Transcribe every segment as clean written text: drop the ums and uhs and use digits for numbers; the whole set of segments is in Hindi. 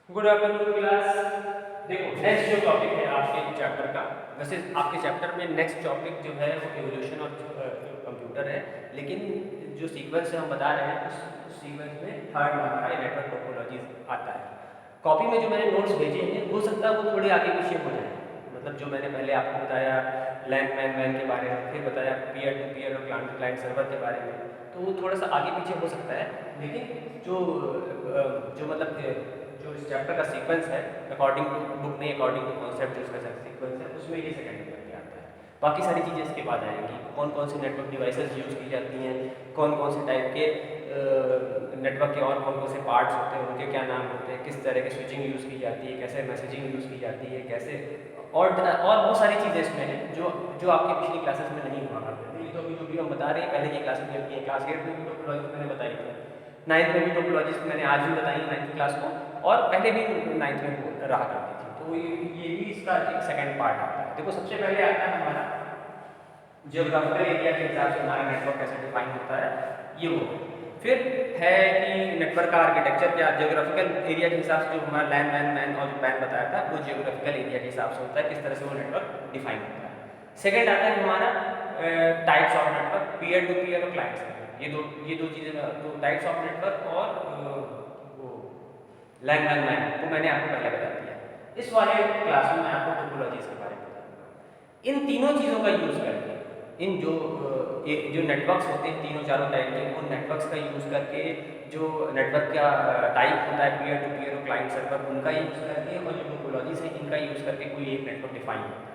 Good afternoon class. देखो नेक्स्ट जो टॉपिक है आपके चैप्टर का, वैसे आपके चैप्टर में नेक्स्ट टॉपिक जो है वो एवोल्यूशन ऑफ कंप्यूटर है, लेकिन जो सीक्वेंस हम बता रहे हैं उस सीक्वेंस में थर्ड हमारा नेटवर्क टोपोलॉजी आता है। कॉपी में जो मैंने नोट्स भेजे हैं हो सकता है वो थोड़े आगे पीछे हो जाए, मतलब जो मैंने पहले आपको बताया लैन मैन के बारे में, फिर बताया पीयर टू पीयर और क्लाइंट क्लाइंट सर्वर के बारे में, तो वो थोड़ा सा आगे पीछे हो सकता है, लेकिन जो मतलब जो इस चैप्टर का सीक्वेंस है अकॉर्डिंग टू बुक में, अकॉर्डिंग टू कॉन्सेप्ट जो इसका सीक्वेंस है उसमें ये सेकंड नंबर पे आता है। बाकी सारी चीज़ें इसके बाद आएंगी, कौन कौन सी नेटवर्क डिवाइसेस यूज़ की जाती हैं, कौन कौन से टाइप के नेटवर्क के और कौन कौन से पार्ट्स होते हैं, उनके क्या नाम होते हैं, किस तरह की स्विचिंग यूज़ की जाती है, कैसे मैसेजिंग यूज़ की जाती है, कैसे और बहुत सारी चीज़ें इसमें हैं जो आपके पिछली क्लासेस में नहीं हुआ करते थे। ये तो अभी जो भी हम बता रहे हैं पहले की क्लास में की है, क्लास 8 में भी टोपोलॉजी मैंने बताई थी, 9th में भी टोपोलॉजीज मैंने आज भी बताई 9th क्लास को, और पहले भी 9th में रहा करती थी। तो ये भी इसका एक सेकंड पार्ट आता है। देखो सबसे पहले आता है हमारा जियोग्राफिकल एरिया के हिसाब से हमारा नेटवर्क कैसे डिफाइन होता है, ये वो फिर है कि नेटवर्क का आर्किटेक्चर क्या, जियोग्राफिकल एरिया के हिसाब से जो हमारा लैन मैन और जो पैन बताया था वो जियोग्राफिकल एरिया के हिसाब से होता है, किस तरह से वो नेटवर्क डिफाइन होता है। सेकेंड आता है हमारा types of network, peer to peer और क्लाइंट सर्वर, ये दो चीज़ें, दो टाइप्स ऑफ नेटवर्क और वो लैन मैन वो मैंने आपको पहले बता दिया। इस वाले क्लास में मैं आपको टोपोलॉजीज के बारे में बताऊंगा। इन तीनों चीज़ों का यूज़ करके, इन जो नेटवर्क्स होते हैं तीनों चारों टाइप के, उन नेटवर्क्स का यूज़ करके जो नेटवर्क का टाइप होता है पीयर टू पीयर और क्लाइंट सर्वर, उनका यूज़ करके और जो टोपोलॉजीज है इनका यूज़ करके कोई एक नेटवर्क डिफाइन होता है।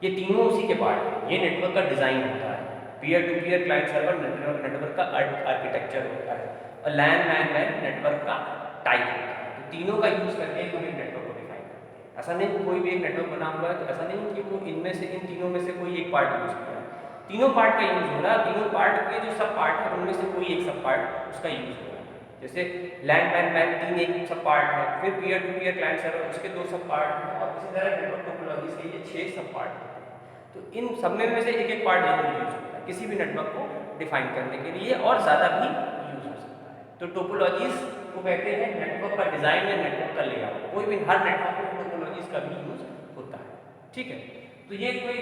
ये तीनों उसी के पार्ट हैं। ये नेटवर्क का डिज़ाइन होता है, peer to peer client server network का आर्किटेक्चर होता है, और लैन मैन नेटवर्क का टाइप होता है। तो तीनों का यूज़ करके हम एक नेटवर्क को डिफाइन करते हैं। ऐसा नहीं कोई भी एक नेटवर्क बना हुआ है तो ऐसा नहीं कि वो इनमें से इन तीनों में से कोई एक पार्ट यूज़ किया है, तीनों पार्ट का यूज़ हो रहा है, तीनों पार्ट के जो सब पार्ट है उनमें से कोई एक सब पार्ट उसका यूज़ हो रहा है। जैसे लैन मैन तीन एक सब पार्ट है, फिर peer to peer client server उसके दो सब पार्ट हैं, और इसी तरह नेटवर्क टोपोलॉजी से ये 6 सब पार्ट हैं। तो इन सब में से एक एक पार्ट जरूर यूज होता है किसी भी नेटवर्क को डिफाइन करने के लिए, और ज़्यादा भी यूज हो सकता है। तो टोपोलॉजीज को कहते हैं नेटवर्क का डिज़ाइन या नेटवर्क का लेआउट। कोई भी हर नेटवर्क में टोपोलॉजीज का भी यूज होता है, ठीक है। तो ये कोई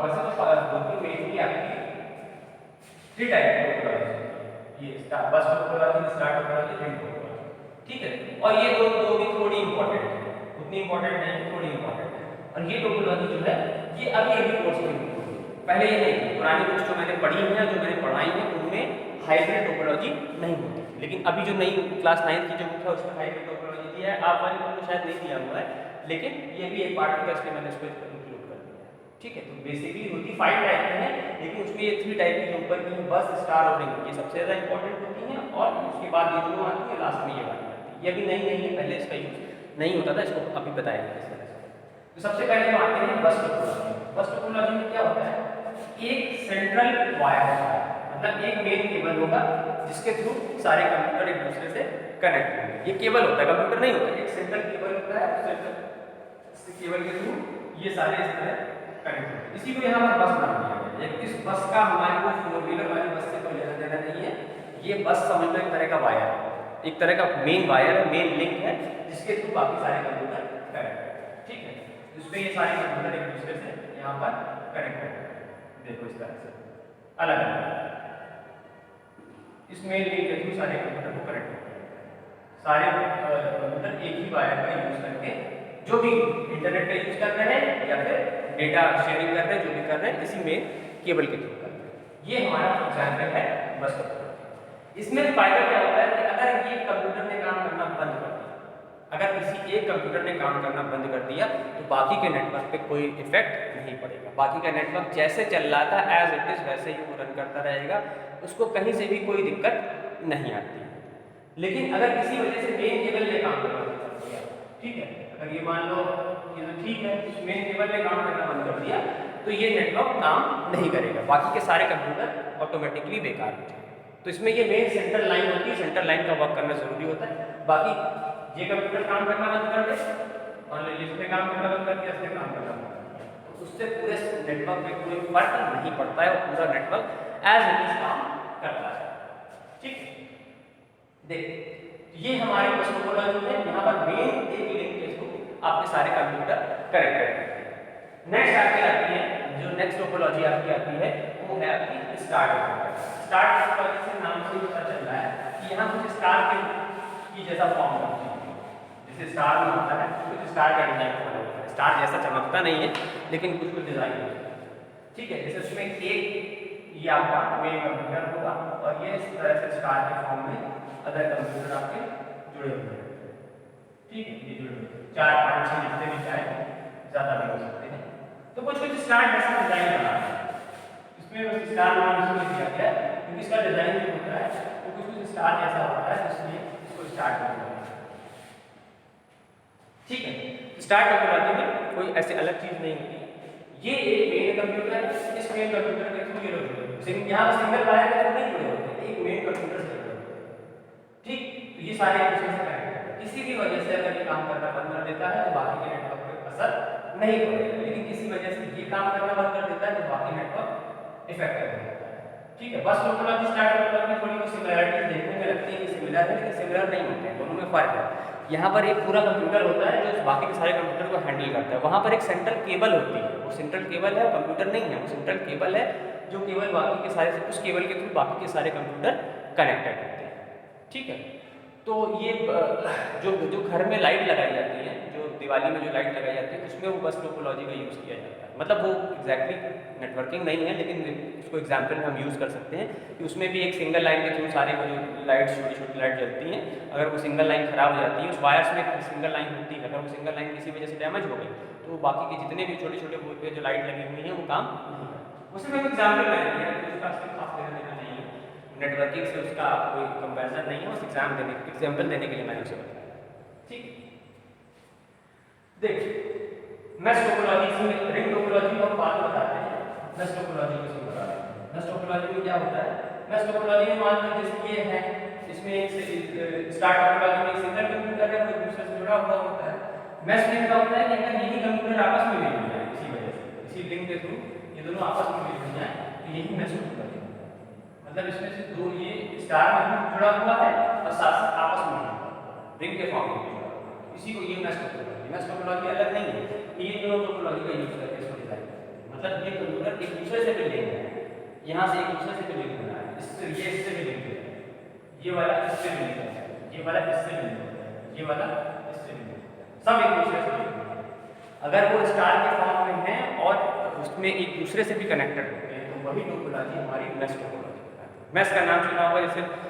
वैसे तो मेनली आपकी 3 टाइप की टोपोलॉजी, ये बस topology, star topology, and topology, ठीक है। और ये दो भी थोड़ी इंपॉर्टेंट है, उतनी इंपॉर्टेंट नहीं, थोड़ी इंपॉर्टेंट है। और ये टोपोलॉजी जो है ये अभी कोर्स में हुई है, पहले ये नहीं थी। पुरानी बुक्स जो मैंने पढ़ी है, जो मैंने पढ़ाई है, उनमें हाइब्रिड टोपोलॉजी नहीं होती, लेकिन अभी जो नई क्लास 9th की जो बुक है उसमें हाइब्रिड टोपोलॉजी दिया है। आप वाली बुक में शायद नहीं दिया हुआ है, लेकिन ये भी एक पार्ट होगा, इसलिए मैंने इसको इंक्लूड कर दिया है, ठीक है। तो बेसिकली होती 5 टाइप की है, लेकिन उसमें ये 3 टाइप की जो ऊपर की बस, स्टार और रिंग, ये सबसे ज़्यादा इंपॉर्टेंट होती हैं, और उसके बाद ये दोनों आती है, लास्ट में ये वाली आती है। ये अभी नहीं है, पहले इसका यूज नहीं होता था, इसको अभी बताएंगे किस तरह से। तो सबसे पहले हम आते हैं बस टोपोलॉजी। बस टोपोलॉजी में क्या होता है, एक सेंट्रल वायर होता है, मतलब एक मेन केबल होगा जिसके थ्रू सारे कंप्यूटर एक दूसरे से कनेक्ट होंगे। ये केबल होता है, कंप्यूटर नहीं होता, एक सेंट्रल केबल होता है, उस केबल के थ्रू ये सारे इस तरह कनेक्ट होंगे। इसी को यहाँ पर बस नाम दिया गया है। इस बस का हमारे को 4 व्हीलर वाली बस से कोई लेना देना नहीं है। ये बस समझ लो एक तरह का वायर है, एक तरह का मेन वायर है, मेन लिंक है, जिसके थ्रू बाकी सारे कंप्यूटर कनेक्ट है, ठीक है। इसमें ये सारे कंप्यूटर एक दूसरे से यहाँ पर कनेक्ट है, देखो इस तरह से अलग अलग इसमें लिंक के थ्रू सारे कंप्यूटर को कनेक्ट होते हैं। सारे कंप्यूटर एक ही वायर का यूज करके जो भी इंटरनेट का यूज कर रहे हैं या फिर डेटा शेयरिंग कर रहे हैं, जो भी कर रहे हैं इसी में केबल के थ्रू कर रहे हैं। ये हमारा एग्जाम्पल है बस कंप्यूटर। इसमें फायदा क्या होता है कि अगर ये कंप्यूटर ने काम करना बंद कर दिया, अगर किसी एक कंप्यूटर ने काम करना बंद कर दिया तो बाकी के नेटवर्क पे कोई इफेक्ट नहीं पड़ेगा। बाकी का नेटवर्क जैसे चल रहा था एज इट इज वैसे ही वो रन करता रहेगा, उसको कहीं से भी कोई दिक्कत नहीं आती। लेकिन अगर किसी वजह से मेन केबल ने काम करना बंद कर दिया, ठीक है, अगर ये मान लो ये तो ठीक है, मेन केबल ने काम करना बंद कर दिया तो ये नेटवर्क काम नहीं करेगा, बाकी के सारे कंप्यूटर ऑटोमेटिकली बेकार हो जाएंगे। तो इसमें ये मेन सेंट्रल लाइन होती है, सेंट्रल लाइन का वर्क करना जरूरी होता है। बाकी ये कंप्यूटर काम करना बंद कर दे, मान लीजिए इसने काम करना बंद कर दिया, इसने काम करना बंद कर दिया, तो उससे पूरे नेटवर्क में कोई फर्क नहीं पड़ता है, और पूरा नेटवर्क एज इट इज काम करता है, ठीक है। देख ये हमारी बस टोपोलॉजी है, यहाँ पर मेन एक लिंक के थ्रू आपके सारे कंप्यूटर कनेक्ट करेंगे। नेक्स्ट आपकी आती है, जो नेक्स्ट टोपोलॉजी आपकी आती है वो है आपकी स्टार टोपोलॉजी। स्टार टोपोलॉजी से नाम से पता चल रहा है कि यहाँ कुछ स्टार की जैसा फॉर्म बनती है, जैसे स्टार में होता है कुछ स्टार का डिजाइन बना होता है। स्टार जैसा चमकता नहीं है लेकिन कुछ डिजाइन होता है, ठीक है। जैसे उसमें एक ये आपका मेन कंप्यूटर होगा और ये इस तरह से स्टार के फॉर्म में अदर कंप्यूटर आपके जुड़े हुए हैं, ठीक है। ये जुड़े हुए 4, 5, 6 जितने भी चाहे ज़्यादा भी हो सकते हैं। तो कुछ स्टार जैसा डिजाइन बना है, इसमें बस स्टार नाम इसलिए दिया गया क्योंकि इसका डिजाइन जो होता है वो कुछ स्टार जैसा होता है, इसलिए इसको स्टार टोपोलॉजी, ठीक है। स्टार टोपोलॉजी में कोई ऐसी अलग चीज नहीं होती। ये एक मेन कंप्यूटर है, इस मेन कंप्यूटर के थ्रू ये लोग जुड़े होते हैं। यहाँ सिंगल वायर के थ्रू नहीं जुड़े होते, एक मेन कंप्यूटर से जुड़े होते हैं, ठीक। तो ये सारे एक दूसरे से कनेक्ट है। किसी भी वजह से अगर ये काम करना बंद कर देता है तो बाकी के नेटवर्क पर असर नहीं पड़ेगा, लेकिन किसी वजह से ये काम करना बंद कर देता है तो बाकी नेटवर्क इफेक्टेड हो जाता है, ठीक है। बस टोपोलॉजी स्टार टोपोलॉजी में थोड़ी सिमिलरिटीज देखने में लगती है कि सिमिलर है, लेकिन सिमिलर नहीं होते हैं, दोनों में फर्क है। यहाँ पर एक पूरा कंप्यूटर होता है जो बाकी के सारे कंप्यूटर को हैंडल करता है, वहाँ पर एक सेंट्रल केबल होती है, वो सेंट्रल केबल है, कंप्यूटर नहीं है, वो सेंट्रल केबल है जो केवल बाकी के सारे, उस केबल के थ्रू बाकी के सारे कंप्यूटर कनेक्टेड होते हैं, ठीक है। तो ये जो घर में लाइट लगाई जाती है, जो दिवाली में जो लाइट लगाई जाती है, उसमें वो बस टोपोलॉजी का यूज़ किया जाता है। मतलब वो एग्जैक्टली नेटवर्किंग नहीं है, लेकिन उसको एग्जाम्पल में हम यूज़ कर सकते हैं कि उसमें भी एक सिंगल लाइन के थ्रू सारे वो जो लाइट, छोटी छोटी लाइट जलती हैं, अगर वो सिंगल लाइन खराब हो जाती है, उस वायर्स में एक सिंगल लाइन होती है, अगर वो सिंगल लाइन किसी वजह से डैमेज हो गई तो बाकी के जितने भी छोटे छोटे बोर्ड पे जो लाइट लगी हुई हैं वो काम नहीं करती। उसमें एक एग्जाम्पल मैंने दिया है, उसका खास लेना देना नहीं है, नेटवर्किंग से उसका कोई कंपैरिजन नहीं है, उस एग्जाम्पल देने के लिए मैंने उसे बताया, ठीक। देख मेश टोपोलॉजी में रिंग टोपोलॉजी को हम बाद में बताते हैं, मेश टोपोलॉजी को समझ रहा है। मेश टोपोलॉजी में क्या होता है, मेश टोपोलॉजी में मान लीजिए जैसे ये है, इसमें एक स्टार टोपोलॉजी में एक सिंगल कंप्यूटर है, वो दूसरे से जुड़ा हुआ होता है। मेश में क्या होता है कि अगर यही कंप्यूटर आपस में मिल जाए, इसी वजह से इसी लिंक के थ्रू ये दोनों आपस में मिल जाए तो यही मेश टोपोलॉजी होता है। मतलब इसमें से दो ये स्टार में जुड़ा हुआ है और साथ साथ आपस में रिंग के फॉर्म में जुड़ा हुआ है, इसी को ये मेश टोपोलॉजी। मेश टोपोलॉजी अलग नहीं है, ये दोनों टोपोलॉजी का यूज करके इसको डिजाइन करते हैं। मतलब ये कंप्यूटर एक दूसरे से भी लिंक है, यहाँ से एक दूसरे से भी लिंक बना है, इससे ये इससे भी लिंक है, ये वाला इससे भी लिंक है, ये वाला इससे भी लिंक है, ये वाला इससे भी लिंक है, सब एक दूसरे से लिंक है। अगर वो स्टार के फॉर्म में है और उसमें एक दूसरे से भी कनेक्टेड होते हैं तो वही टोपोलॉजी हमारी मेश टोपोलॉजी होता है। मेश का नाम सुना होगा, जैसे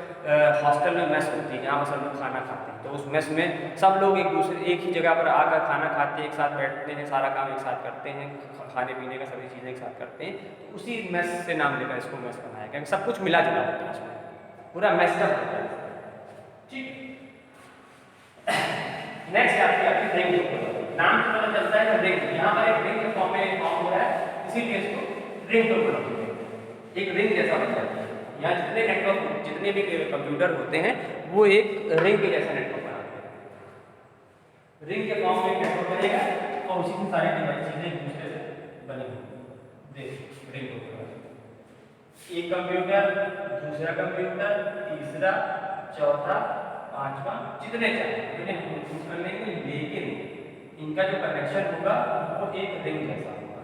हॉस्टल में मेस होती है जहाँ पर सब लोग खाना खाते हैं, तो उस मेस में सब लोग एक ही जगह पर आकर खाना खाते हैं, एक साथ बैठते हैं, सारा काम एक साथ करते हैं, खाने पीने का सभी चीज़ें एक साथ करते हैं, तो उसी मेस से नाम लेकर इसको मेस बनाया गया, सब कुछ मिला जुला होता है, उसमें पूरा मेस्टअप होता है, ठीक। नेक्स्ट आपकी रिंग टोपोलॉजी, नाम से पता चलता है रिंग, यहाँ पर एक रिंग फॉर्म में फॉर्म हो रहा है, इसीलिए इसको रिंग टोपोलॉजी, एक रिंग जैसा बन जाता है। यहाँ जितने नेटवर्क, जितने भी कंप्यूटर होते हैं वो एक रिंग के जैसा नेटवर्क बनाते हैं, रिंग के फॉर्म में नेटवर्क बनेगा और उसी में सारी डिवाइस चीजें एक दूसरे से बनी होंगी। देख रिंग टोपोलॉजी, एक कंप्यूटर, दूसरा कंप्यूटर, तीसरा, चौथा, पांचवा, जितने चाहे उतने यूज कर लेंगे, लेकिन इनका जो कनेक्शन होगा वो एक रिंग जैसा होगा,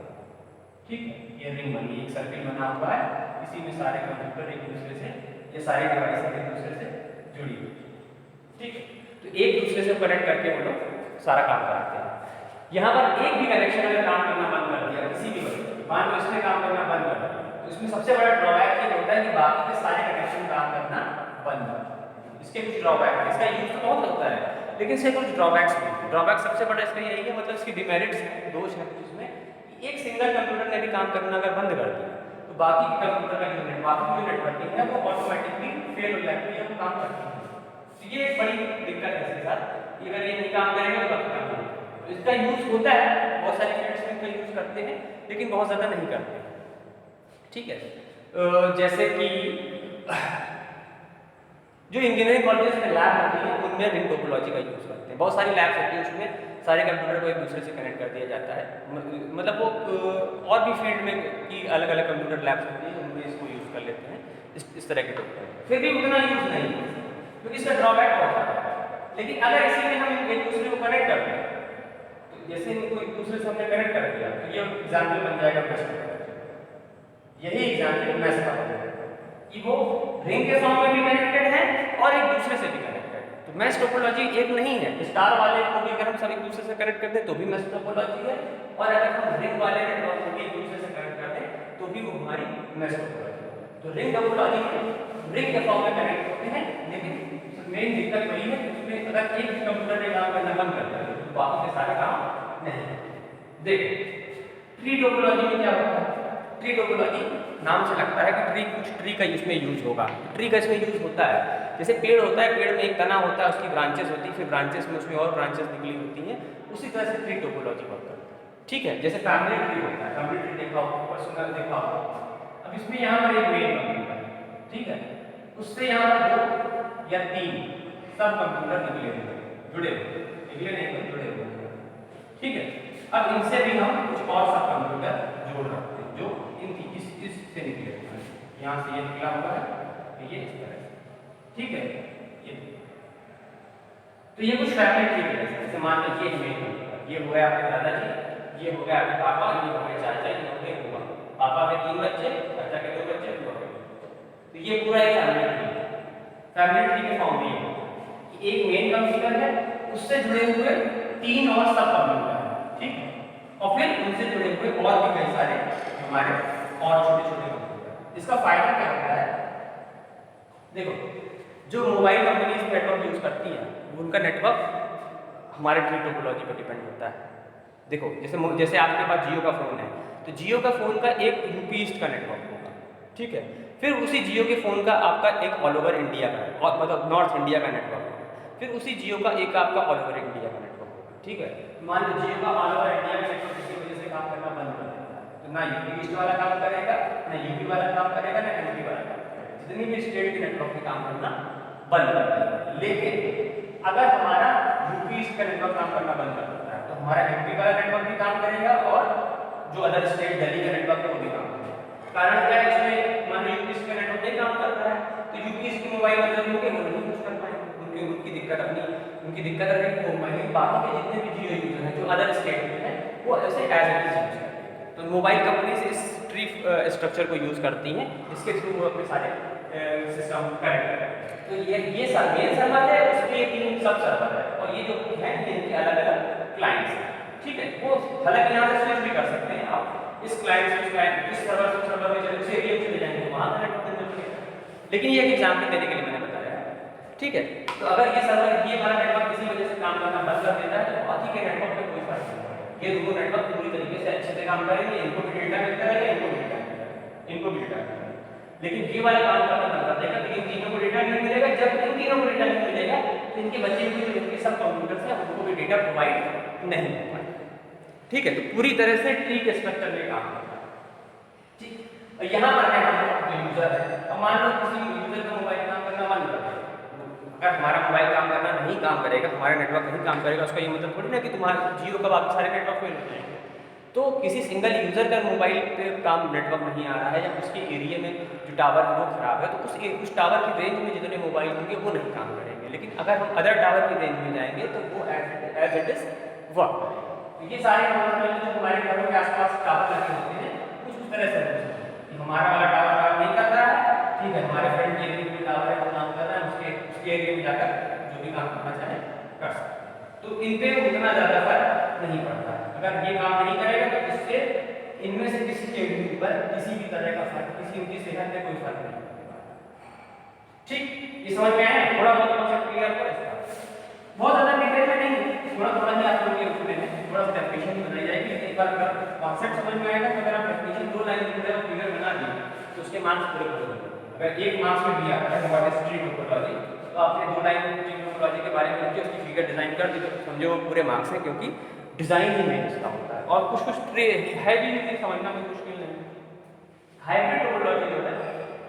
ठीक है। ये रिंग बनी, एक सर्किल बना हुआ है, इसी में सारे कंप्यूटर एक दूसरे से, ये सारी डिवाइस एक दूसरे से जुड़ी हुई, ठीक है। तो एक दूसरे से कनेक्ट करके वो लोग सारा काम कराते हैं। यहाँ पर एक भी कनेक्शन अगर काम करना बंद कर दिया किसी भी वजह से, मान लो इसने काम करना बंद कर दिया, तो इसमें सबसे बड़ा ड्रॉबैक ये होता है कि बाकी के सारे कनेक्शन काम करना बंद कर देते हैं। इसके कुछ ड्रॉबैक है, इसका यूज तो बहुत होता है लेकिन इसके कुछ ड्रॉबैक्स भी हैं। ड्रॉबैक सबसे बड़ा इसका यही है, मतलब इसकी डिमेरिट्स हैं, दोष है कुछ इसमें, एक सिंगल कंप्यूटर ने भी काम करना अगर बंद कर दिया तो बाकी के कंप्यूटर का जो नेटवर्किंग है वो ऑटोमेटिकली फेल हो जाती है, वो काम करती है। तो ये एक बड़ी दिक्कत है इसके साथ कि अगर ये नहीं काम करेगा तो बाकी काम करेगा। तो इसका यूज होता है, बहुत सारे फील्ड्स में इसका यूज करते हैं लेकिन बहुत ज़्यादा नहीं करते, ठीक है। जैसे कि जो इंजीनियरिंग कॉलेज में लैब होती है उनमें रिंग टोपोलॉजी का यूज करते हैं, बहुत सारी लैब्स होती है, उसमें सारे कंप्यूटर को एक दूसरे से कनेक्ट कर दिया जाता है। मतलब वो और भी फील्ड में की अलग अलग कंप्यूटर लैब्स होती हैं उनमें इसको यूज़ कर लेते हैं, इस तरह के टोपोलॉजी। फिर भी उतना यूज़ नहीं है क्योंकि इसका ड्रॉबैक बहुत है। लेकिन अगर इसी में हम एक दूसरे को कनेक्ट करते हैं, तो जैसे इनको एक दूसरे से हमने कनेक्ट कर दिया तो ये एग्जाम्पल बन जाएगा मैश टोपोलॉजी। यही एग्जाम्पल मैश का बन जाएगा कि वो रिंग के फॉर्म में भी कनेक्टेड है और एक दूसरे से भी कनेक्टेड है। तो मैश टोपोलॉजी एक नहीं है, स्टार वाले को भी अगर हम सब एक दूसरे से कनेक्ट कर दें तो भी मैश टोपोलॉजी है, और अगर हम रिंग वाले नेटवर्क को भी एक दूसरे से कनेक्ट कर दें तो भी वो हमारी मैश टोपोलॉजी है। तो रिंग टोपोलॉजी में रिंग के फॉर्म में कनेक्ट होते हैं, लेकिन मेन दिक्कत वही है कि उसमें अगर एक कंप्यूटर ने काम करना बंद कर दिया तो बाकी के सारे काम नहीं। देखो ट्री टोपोलॉजी में क्या होता है, ट्री टोपोलॉजी नाम से लगता है कि कुछ ट्री का इसमें यूज होगा। ट्री का इसमें यूज होता है, जैसे पेड़ होता है, पेड़ में एक तना होता है, उसकी ब्रांचेस होती है, फिर ब्रांचेस में उसमें और ब्रांचेस निकली होती हैं, उसी तरह से ट्री टोपोलॉजी वर्क करता है। ठीक है, जैसे फैमिली ट्री होता है, फैमिली ट्री देखा हो, पर्सनल देखा हो। अब इसमें यहाँ पर एक मेन कंप्यूटर है, ठीक है, उससे यहाँ पर 2 या 3 सब कंप्यूटर निकले हुए जुड़े हुए, निकले नहीं जुड़े हुए, ठीक है। अब इनसे भी हम कुछ और सब कंप्यूटर जोड़ रखते हैं जो इससे निकले हुए हैं, यहाँ से ये निकला हुआ है, ये इस तरह से, ठीक है। ये तो ये कुछ फैमिली ट्री है, जैसे मान लीजिए ये हो गया आपके दादाजी, ये हो गया आपके पापा, ये हो गए चाचा, ये हो गए बुआ। पापा के 3 बच्चे, चाचा के 2 बच्चे, बुआ के 2 बच्चे। तो ये पूरा एक फैमिली ट्री है। फैमिली ट्री के फॉर्म में एक मेन कंप्यूटर है, उससे जुड़े हुए 3 और सब कंप्यूटर है, ठीक है, और फिर उनसे जुड़े हुए और भी कई सारे हमारे और छोटे छोटे कंप्यूटर। इसका फायदा क्या होता है, देखो जो मोबाइल कंपनीज नेटवर्क यूज करती हैं उनका नेटवर्क हमारे ट्री टोपोलॉजी पर डिपेंड होता है। देखो जैसे आपके पास जियो का फ़ोन है, तो जियो का फ़ोन का एक यूपी ईस्ट का नेटवर्क होगा, ठीक है, फिर उसी जियो के फ़ोन का आपका एक ऑल ओवर इंडिया का और मतलब नॉर्थ इंडिया का नेटवर्क होगा, फिर उसी जियो का एक आपका ऑल ओवर इंडिया का नेटवर्क होगा, ठीक है। मान लो जियो का ऑल ओवर इंडिया का नेटवर्क किसी वजह से काम करना बंद कर देता है, तो ना यूपी ईस्ट वाला काम करेगा, ना यूपी वाला काम करेगा, ना एमपी वाला काम करेगा, जितनी भी स्टेट के नेटवर्क में काम करना बंद कर देगा। लेकिन अगर हमारा यूपी ईस्ट का नेटवर्क काम करना बंद कर देता है तो हमारा एमपी वाला नेटवर्क भी काम करेगा और जो अदर स्टेट दिल्ली का नेटवर्क है वो भी काम करेगा। कारण क्या है, इसमें मान लो यूपी ईस्ट का नेटवर्क नहीं काम कर रहा है तो यूपी ईस्ट के मोबाइल वाले लोग वो नहीं यूज कर पाएंगे, उनकी दिक्कत रहेगी। वो वहीं बाकी के जितने भी जियो यूजर हैं जो अदर स्टेट में हैं वो ऐसे एज इट इज यूज करते हैं। तो मोबाइल कंपनीज इस ट्री स्ट्रक्चर को यूज करती हैं, इसके थ्रू वो अपने सारे सिस्टम कनेक्ट करते हैं। तो ये मेन सर्वर है, उसके 3 सब सर्वर है, और ये जो है इनके अलग अलग क्लाइंट्स हैं, ठीक है। वो हालांकि यहाँ से स्विच भी कर सकते हैं आप, इस क्लाइंट से उस क्लाइंट, इस सर्वर से उस सर्वर में चले, उस एरिया में चले जाएंगे तो वहाँ कनेक्ट करने लगेगा। लेकिन ये एक एग्जाम्पल देने के लिए मैंने बताया है, ठीक है। तो अगर ये सर्वर ये वाला नेटवर्क किसी वजह से काम करना बंद कर देता है तो बाकी के नेटवर्क में कोई फर्क नहीं पड़ेगा, ये दोनों नेटवर्क पूरी तरीके से अच्छे से काम करेंगे, इनको भी डेटा मिलता रहेगा, इनको भी डेटा मिलेगा। लेकिन ये वाला काम करना बंद कर देगा, लेकिन तीनों को डेटा नहीं मिलेगा। जब इन तीनों को डेटा नहीं मिलेगा तो इनके बच्चे भी जो सब कंप्यूटर्स हैं उनको भी डेटा प्रोवाइड नहीं हो पाएगा, ठीक है। तो पूरी तरह से ट्री के स्ट्रक्चर में काम करता है, ठीक। और यहाँ पर है हमारा यूजर है, अब मान लो किसी यूजर का मोबाइल काम करना बंद कर देगा, अगर हमारा मोबाइल काम करना नहीं काम करेगा, हमारा नेटवर्क नहीं काम करेगा, उसका ये मतलब थोड़ी ना कि तुम्हारा जियो का बाकी सारे नेटवर्क फेल हो जाएंगे। तो किसी सिंगल यूजर का मोबाइल पे काम नेटवर्क नहीं आ रहा है या उसके एरिया में जो टावर है वो खराब है, तो उस टावर की रेंज में जितने मोबाइल होंगे वो नहीं काम करेंगे। लेकिन अगर हम अदर टावर की रेंज में जाएंगे तो वो एज इट इज वर्क करेंगे। तो ये सारे टावर जो हमारे घरों के आसपास टावर लगे होते हैं कुछ उस तरह से कि हमारा वाला टावर काम नहीं कर रहा है, ठीक है, हमारे फ्रेंड के एरिया में टावर है वो काम कर रहा है, उसके एरिया में जाकर जो भी काम करना चाहे कर सकते हैं। तो इन पे उतना ज़्यादा फर्क नहीं पड़ता। अगर ये काम नहीं करेगा तो इससे इनमें से किसी के ऊपर किसी भी तरह का फर्क, किसी उनकी सेहत में कोई फर्क नहीं पड़ेगा, ठीक। ये समझ में आया, थोड़ा बहुत कॉन्सेप्ट क्लियर हो इसका, बहुत ज़्यादा डिटेल में नहीं, थोड़ा ही आप लोगों के उसमें थोड़ा सा डेफिनेशन बनाई जाएगी। एक बार अगर कॉन्सेप्ट समझ में आएगा तो अगर आप डेफिनेशन 2 लाइन में क्लियर बना दिए तो उसके मार्क्स पूरे हो जाएंगे। अगर 1 मार्क्स में दिया है व्हाट इज ट्री टोपोलॉजी तो आपने 2 लाइन ट्री टोपोलॉजी के बारे में लिख के उसकी फिगर डिजाइन कर दी तो समझो वो पूरे मार्क्स हैं, क्योंकि डिजाइन ही में इसका होता है। और कुछ ट्री है भी नहीं, समझना कोई मुश्किल नहीं। हाइब्रिड टोपोलॉजी जो है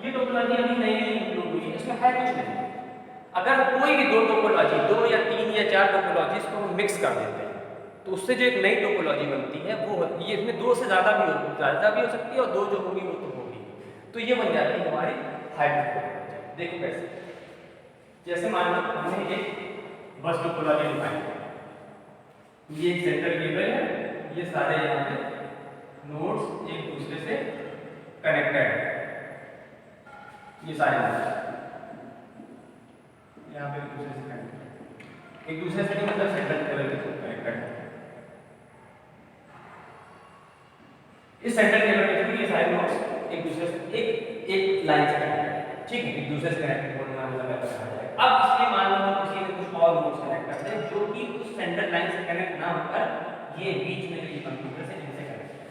ये टोपोलॉजी अभी नई इंक्लूड हुई है, इसमें है कुछ नहीं। अगर कोई भी 2 टोपोलॉजी 2 या 3 या 4 टोपोलॉजीज को हम मिक्स कर देते हैं तो उससे जो एक नई टोपोलॉजी बनती है वो ये इसमें 2 से ज़्यादा भी हो सकती है और 2 जो होगी वो तो होगी, तो ये बन जाती है हमारी हाइब्रिड टोपोलॉजी। देखो कैसे, जैसे मान लो हमने एक बस टोपोलॉजी डिफाइन करें। ये एक सेंट्रल केबल है, ये सारे यहाँ पे नोड्स एक दूसरे से कनेक्टेड है, ये सारे नोड्स यहाँ पे एक दूसरे से कनेक्टेड, एक दूसरे से नहीं मतलब सेंट्रल केबल के थ्रू कनेक्टेड है। इस सेंट्रल केबल के थ्रू ये सारे नोड्स एक दूसरे से एक लाइन से कनेक्टेड है, ठीक है, एक दूसरे से कनेक्टेड होने का मतलब है। अब इसके मान लो किसी ने कुछ और नोड्स कनेक्ट करते हैं जो कि उस सेंट्रल लाइन से कनेक्ट ना होकर ये बीच में जो कंप्यूटर से इनसे कनेक्ट है।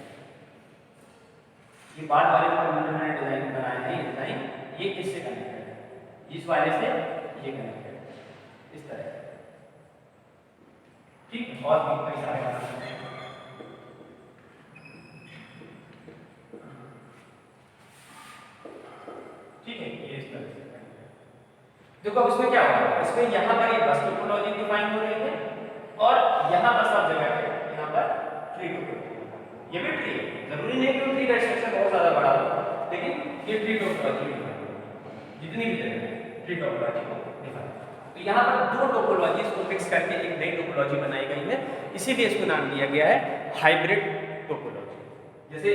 ये बाद वाले कंप्यूटर मैंने डिजाइन बनाया है, ये डिजाइन ये इससे कनेक्टेड है, इस वाले से ये कनेक्टेड है, इस तरह, ठीक है। और भी कई सारे काम हैं, ठीक है, ये इस तरह से। देखो अब इसमें क्या होगा, इसमें यहाँ पर एक बस टोपोलॉजी डिफाइन हो रही है और यहाँ पर सब जगह पे यहाँ पर ट्री टोपोलॉजी, ये भी ट्री है, जरूरी नहीं कि ट्री का स्ट्रक्चर बहुत ज़्यादा बड़ा हो, लेकिन ये ट्री टोपोलॉजी जितनी भी जगह ट्री टोपोलॉजी को डिफाइन। तो यहाँ पर दो टोपोलॉजी को मिक्स करके एक नई टोपोलॉजी बनाई गई है, इसीलिए इसको नाम दिया गया है हाइब्रिड टोपोलॉजी। जैसे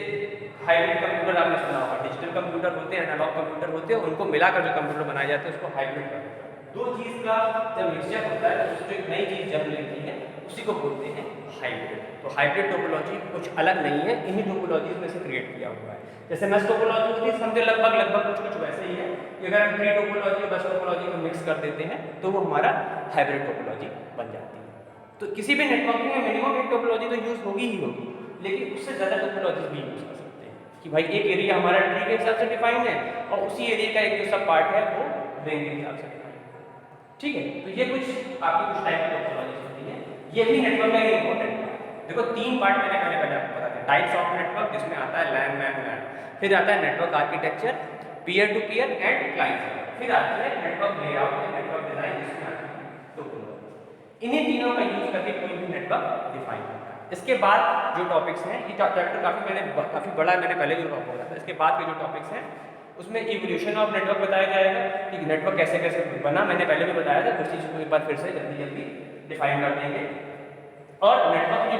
हाइब्रिड कंप्यूटर आपने सुना होगा, डिजिटल कंप्यूटर होते हैं, एनालॉग कंप्यूटर होते हैं, उनको मिलाकर जो कंप्यूटर बनाए जाते हैं उसको हाइब्रिड कंप्यूटर। दो चीज़ का जब मिक्सचर होता है तो उसको एक नई चीज़ जब लेती है उसी को बोलते हैं हाइब्रिड। तो हाइब्रिड टोपोलॉजी कुछ अलग नहीं है, इन्हीं टोपोलॉजीज में से क्रिएट किया हुआ है। जैसे मेश टोपोलॉजी होती है, समझे लगभग कुछ वैसे ही है कि अगर हम ट्री टोपोलॉजी और मेश टोपोलॉजी को मिक्स कर देते हैं तो वो हमारा हाइब्रिड टोपोलॉजी बन जाती है। तो किसी भी नेटवर्किंग में मिनिमम एक टोपोलॉजी तो यूज़ होगी ही होगी, लेकिन उससे ज़्यादा टोपोलॉजीज भी यूज़ कर सकते हैं कि भाई एक एरिया हमारा ट्री के हिसाब से डिफाइंड है और उसी एरिया का एक जो सब पार्ट है वो रेंज के हिसाब से डिफाइंड है, ठीक है। तो ये कुछ आपकी कुछ टाइप की टोपोलॉजीज होती है, ये भी नेटवर्क का इंपॉर्टेंट है। देखो तीन पार्ट मैंने पहले आपको बता दिया, टाइप्स ऑफ नेटवर्क, जिसमें आता है लैन मैन मैन, फिर आता है network architecture, peer to peer and client, फिर आता है नेटवर्क लेआउट, नेटवर्क डिजाइन, जिसमें आती है टोपोलॉजी। इन्हीं तीनों का यूज करके कोई भी नेटवर्क डिफाइन होता है। इसके बाद जो टॉपिक्स हैं, ये चैप्टर काफ़ी बड़ा मैंने पहले जो टॉपिक बोला था, इसके बाद के जो टॉपिक्स हैं उसमें इवोल्यूशन ऑफ नेटवर्क बताया जाएगा कि नेटवर्क कैसे कैसे बना, मैंने पहले भी बताया था, उस चीज़ को एक बार फिर से जल्दी डिफाइन कर देंगे। और नेटवर्क के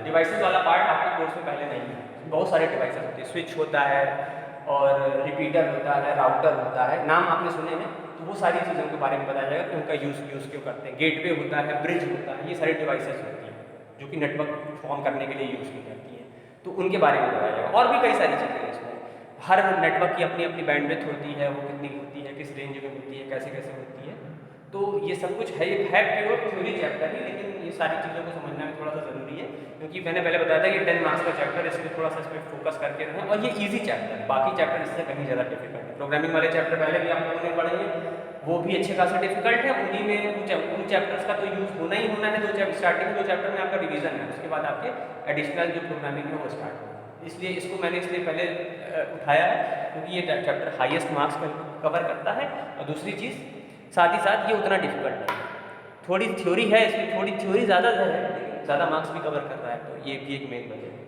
डिवाइसेस वाला पार्ट आपके कोर्स में पहले नहीं है, बहुत सारे डिवाइसेस होते हैं, स्विच होता है और रिपीटर होता है, राउटर होता है, नाम आपने सुने हैं, तो वो सारी चीज़ों के बारे में बताया जाएगा कि उनका यूज़ क्यों करते हैं। गेटवे होता है, ब्रिज होता है, ये सारी डिवाइसेस होती हैं जो कि नेटवर्क फॉर्म करने के लिए यूज़ की जाती हैं, तो उनके बारे में बताया जाएगा। और भी कई सारी चीज़ें हैं इसमें, हर नेटवर्क की अपनी अपनी बैंडविड्थ होती है, वो कितनी होती है, किस रेंज में होती है, कैसे कैसे होती है, तो ये सब कुछ है प्योर थ्योरी चैप्टर ही, लेकिन ये सारी चीज़ों को समझना भी थोड़ा सा ज़रूरी है, क्योंकि मैंने पहले बताया था कि 10 मार्क्स का चैप्टर, इसलिए थोड़ा सा इस पर फोकस करके रहें। और ये ईजी चैप्टर है, बाकी चैप्टर इससे कहीं ज़्यादा डिफिकल्ट है। प्रोग्रामिंग वाले चैप्टर पहले भी आप लोगों ने पढ़े हैं, वो भी अच्छे खासे डिफिकल्ट है, उन्हीं में उन चैप्टर्स का तो यूज़ होना ही होना है। स्टार्टिंग में 2 चैप्टर में आपका रिवीजन है, उसके बाद आपके एडिशनल जो प्रोग्रामिंग है वो स्टार्ट होगा, इसलिए इसको मैंने पहले उठाया है क्योंकि ये चैप्टर हाईएस्ट मार्क्स कवर करता है। और दूसरी चीज़ साथ ही साथ ये उतना डिफिकल्ट नहीं है, थोड़ी थ्योरी है इसमें, थोड़ी थ्योरी ज़्यादा है, लेकिन ज़्यादा मार्क्स भी कवर कर रहा है, तो ये भी एक मेन वजह है।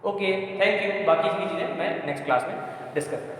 Okay, thank you. बाकी की चीज़ें मैं नेक्स्ट क्लास में डिस्कस करूँगा।